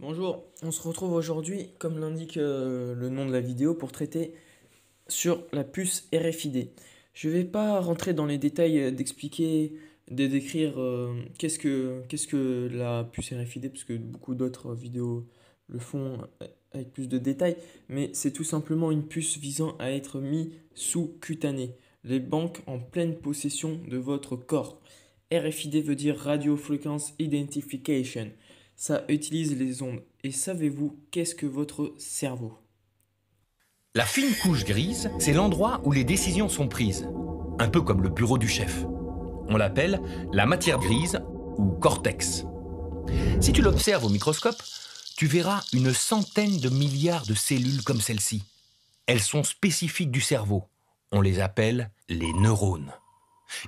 Bonjour, on se retrouve aujourd'hui, comme l'indique le nom de la vidéo, pour traiter sur la puce RFID. Je ne vais pas rentrer dans les détails d'expliquer, de décrire qu'est-ce que la puce RFID, parce que beaucoup d'autres vidéos le font avec plus de détails, mais c'est tout simplement une puce visant à être mise sous cutanée, les banques en pleine possession de votre corps. RFID veut dire Radio Frequency Identification. Ça utilise les ondes. Et savez-vous qu'est-ce que votre cerveau? La fine couche grise, c'est l'endroit où les décisions sont prises, un peu comme le bureau du chef. On l'appelle la matière grise ou cortex. Si tu l'observes au microscope, tu verras une centaine de milliards de cellules comme celle-ci. Elles sont spécifiques du cerveau. On les appelle les neurones.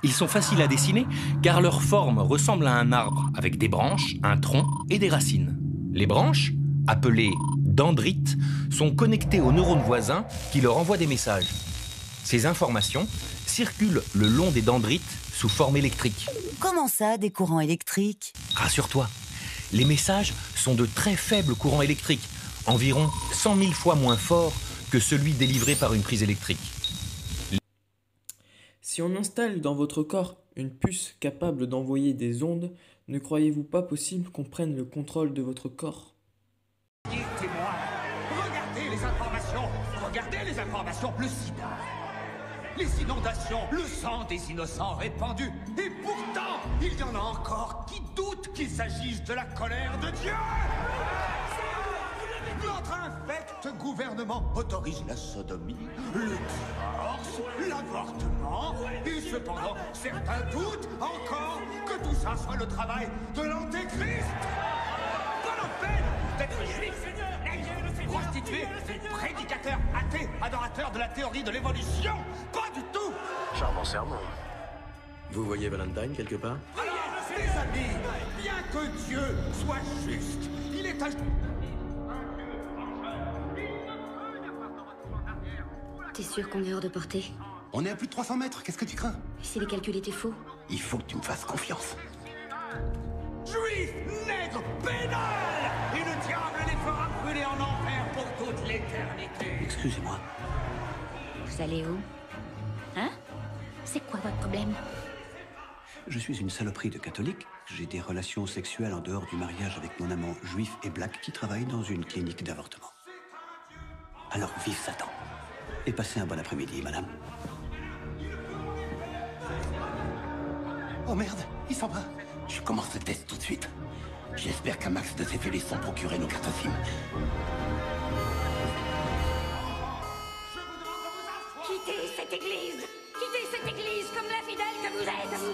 Ils sont faciles à dessiner car leur forme ressemble à un arbre avec des branches, un tronc et des racines. Les branches, appelées dendrites, sont connectées aux neurones voisins qui leur envoient des messages. Ces informations circulent le long des dendrites sous forme électrique. Comment ça, des courants électriques? Rassure-toi, les messages sont de très faibles courants électriques, environ 100 000 fois moins forts que celui délivré par une prise électrique. Si on installe dans votre corps une puce capable d'envoyer des ondes, ne croyez-vous pas possible qu'on prenne le contrôle de votre corps? Dites-moi, regardez les informations, le sida, les inondations, le sang des innocents répandus. Et pourtant, il y en a encore qui doutent qu'il s'agisse de la colère de Dieu. Notre infect gouvernement autorise la sodomie, le divorce, l'avortement, et cependant, certains doutent encore que tout ça soit le travail de l'antéchrist. Pas la peine d'être juif, prostitué, prédicateur, athée, adorateur de la théorie de l'évolution. Pas du tout. Charmant sermon. Vous voyez Valentine quelque part? Alors, mes amis, bien que Dieu soit juste, il est à... T'es sûr qu'on est hors de portée? On est à plus de 300 mètres, qu'est-ce que tu crains? Et si les calculs étaient faux? Il faut que tu me fasses confiance. Juif, nègre, pénal. Et le diable les fera brûler en enfer pour toute l'éternité. Excusez-moi. Vous allez où? Hein? C'est quoi votre problème? Je suis une saloperie de catholique. J'ai des relations sexuelles en dehors du mariage avec mon amant juif et black qui travaille dans une clinique d'avortement. Alors vive Satan. Et passez un bon après-midi, madame. Oh merde, il s'en va. Je commence le test tout de suite. J'espère qu'un max de ces fêlés sont procurés nos cartes SIM. Quittez cette église! Quittez cette église comme l'infidèle que vous êtes! Satan ne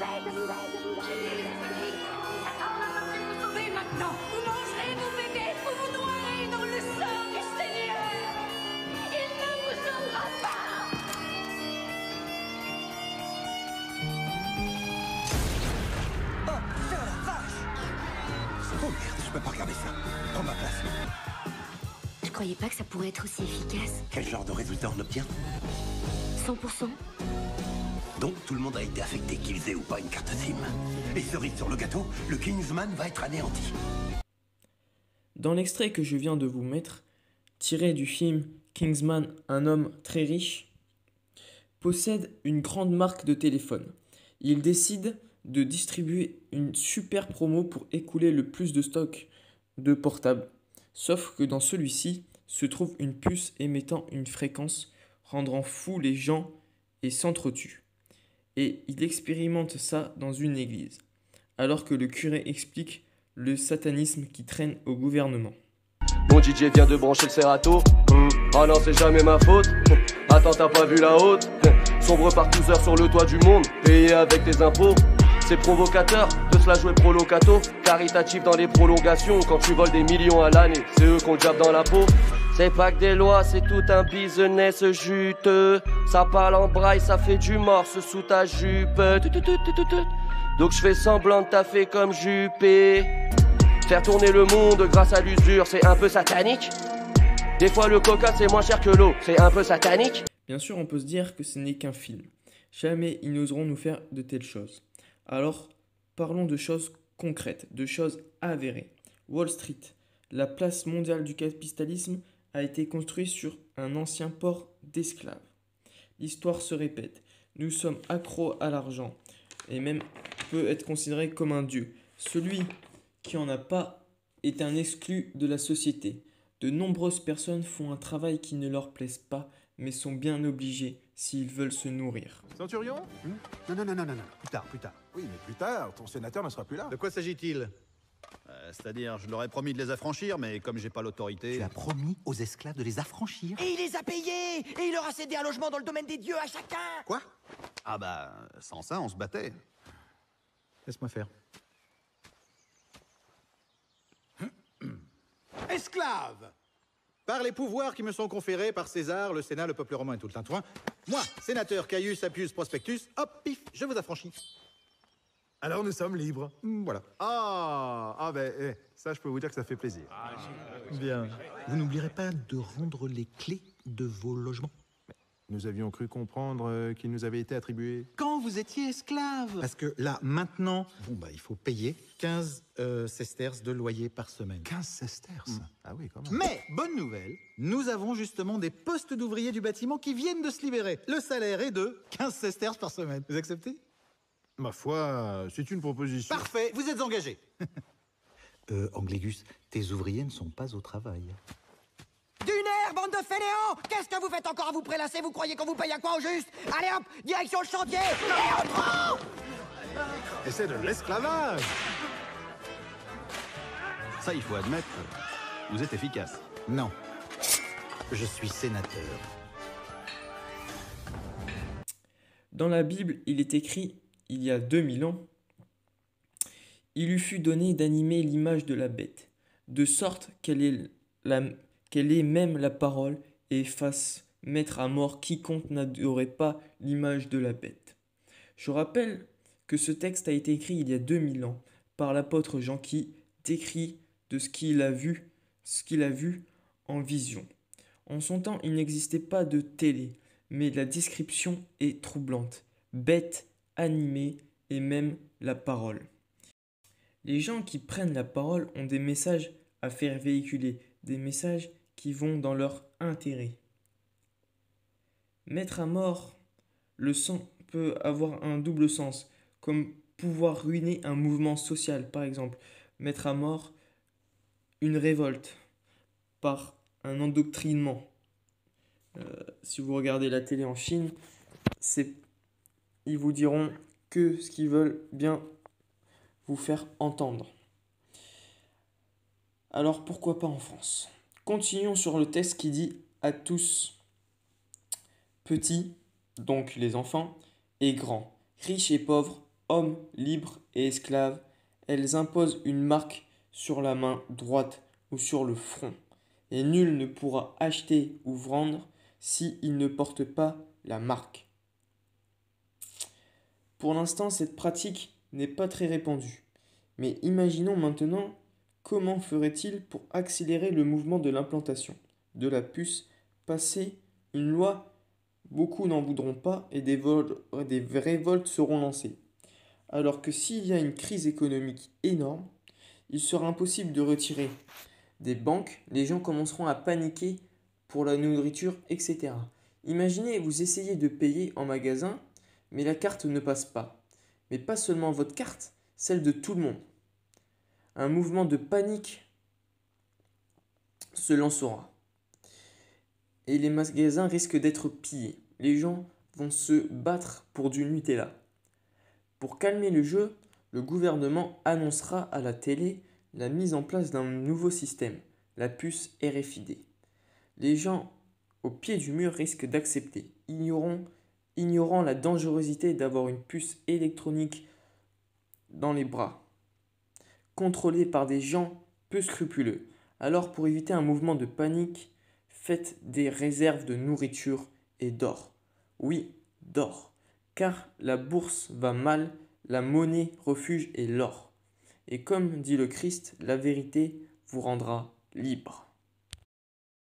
peut plus vous sauver maintenant! Vous mangerez vos bébés! Vous vous noierez dans le sang du Seigneur! Il ne vous sauvera pas! Oh merde, je peux pas regarder ça. Prends ma place. Je croyais pas que ça pourrait être aussi efficace. Quel genre de résultat on obtient? 100%. Donc tout le monde a été affecté, qu'ils aient ou pas une carte SIM. Et cerise sur le gâteau, le Kingsman va être anéanti. Dans l'extrait que je viens de vous mettre, tiré du film Kingsman, un homme très riche, possède une grande marque de téléphone. Il décide de distribuer une super promo pour écouler le plus de stock de portables. Sauf que dans celui-ci se trouve une puce émettant une fréquence rendant fous les gens et s'entretuent. Et il expérimente ça dans une église, alors que le curé explique le satanisme qui traîne au gouvernement. Mon DJ vient de brancher le Serato. Ah non, c'est jamais ma faute. Attends, t'as pas vu la haute? Sombre par 12 heures sur le toit du monde, payé avec tes impôts. C'est provocateur de se la jouer prolocato. Caritatif dans les prolongations. Quand tu voles des millions à l'année, c'est eux qu'on diable dans la peau. C'est pas que des lois, c'est tout un business juteux. Ça parle en braille, ça fait du morse sous ta jupe. Donc je fais semblant de taffer comme Juppé. Faire tourner le monde grâce à l'usure, c'est un peu satanique. Des fois le coca c'est moins cher que l'eau, c'est un peu satanique. Bien sûr, on peut se dire que ce n'est qu'un film. Jamais ils n'oseront nous faire de telles choses. Alors, parlons de choses concrètes, de choses avérées. Wall Street, La place mondiale du capitalisme a été construite sur un ancien port d'esclaves. L'histoire se répète. Nous sommes accros à l'argent et même peut être considéré comme un dieu. Celui qui en a pas est un exclu de la société. De nombreuses personnes font un travail qui ne leur plaise pas, mais sont bien obligés s'ils veulent se nourrir. Centurion? Non. Plus tard. Oui, mais plus tard, ton sénateur ne sera plus là. De quoi s'agit-il? C'est-à-dire, je leur ai promis de les affranchir, mais comme j'ai pas l'autorité... Tu as promis aux esclaves de les affranchir? Et il les a payés! Et il leur a cédé un logement dans le domaine des dieux à chacun! Quoi? Ah bah, sans ça, on se battait. Laisse-moi faire. Esclaves! Par les pouvoirs qui me sont conférés par César, le Sénat, le peuple romain et tout le tintouin, moi, sénateur Caius Appius Prospectus, hop, pif, je vous affranchis. Alors nous sommes libres. Voilà. Ça je peux vous dire que ça fait plaisir. Bien. Vous n'oublierez pas de rendre les clés de vos logements. Nous avions cru comprendre qu'ils nous avaient été attribués. Quand vous étiez esclave. Parce que là, maintenant, il faut payer 15 sesterces de loyer par semaine. 15 sesterces. Ah oui, quand même. Mais, bonne nouvelle, nous avons justement des postes d'ouvriers du bâtiment qui viennent de se libérer. Le salaire est de 15 sesterces par semaine. Vous acceptez? Ma foi, c'est une proposition. Parfait, vous êtes engagé. Anglégus, tes ouvriers ne sont pas au travail. D'une bande de fainéants! Qu'est-ce que vous faites encore à vous prélasser? Vous croyez qu'on vous paye à quoi au juste? Allez hop, direction le chantier! Et on prend! Et c'est de l'esclavage! Ça, il faut admettre, vous êtes efficace. Non, je suis sénateur. Dans la Bible, il est écrit, il y a 2000 ans, « Il lui fut donné d'animer l'image de la bête, de sorte qu'elle ait même la parole et fasse mettre à mort quiconque n'adorait pas l'image de la bête. » Je rappelle que ce texte a été écrit il y a 2000 ans par l'apôtre Jean qui décrit de ce qu'il a vu en vision. En son temps, il n'existait pas de télé, mais la description est troublante. Bête, animée et même la parole. Les gens qui prennent la parole ont des messages à faire véhiculer, des messages qui vont dans leur intérêt. Mettre à mort, le sang peut avoir un double sens, comme pouvoir ruiner un mouvement social, par exemple. Mettre à mort une révolte par un endoctrinement. Si vous regardez la télé en Chine, ils vous diront que ce qu'ils veulent bien vous faire entendre. Alors pourquoi pas en France? Continuons sur le texte qui dit à tous, petits, donc les enfants, et grands, riches et pauvres, hommes, libres et esclaves, elles imposent une marque sur la main droite ou sur le front, et nul ne pourra acheter ou vendre s'il ne porte pas la marque. Pour l'instant, cette pratique n'est pas très répandue, mais imaginons maintenant comment ferait-il pour accélérer le mouvement de l'implantation de la puce, passer une loi, beaucoup n'en voudront pas et des révoltes seront lancées. Alors que s'il y a une crise économique énorme, il sera impossible de retirer des banques, les gens commenceront à paniquer pour la nourriture, etc. Imaginez, vous essayez de payer en magasin, mais la carte ne passe pas. Mais pas seulement votre carte, celle de tout le monde. Un mouvement de panique se lancera. Et les magasins risquent d'être pillés. Les gens vont se battre pour du Nutella. Pour calmer le jeu, le gouvernement annoncera à la télé la mise en place d'un nouveau système, la puce RFID. Les gens au pied du mur risquent d'accepter, ignorant la dangerosité d'avoir une puce électronique dans les bras, contrôlée par des gens peu scrupuleux. Alors pour éviter un mouvement de panique, faites des réserves de nourriture et d'or. Oui, d'or, car la bourse va mal, la monnaie refuge est l'or. Et comme dit le Christ, la vérité vous rendra libre.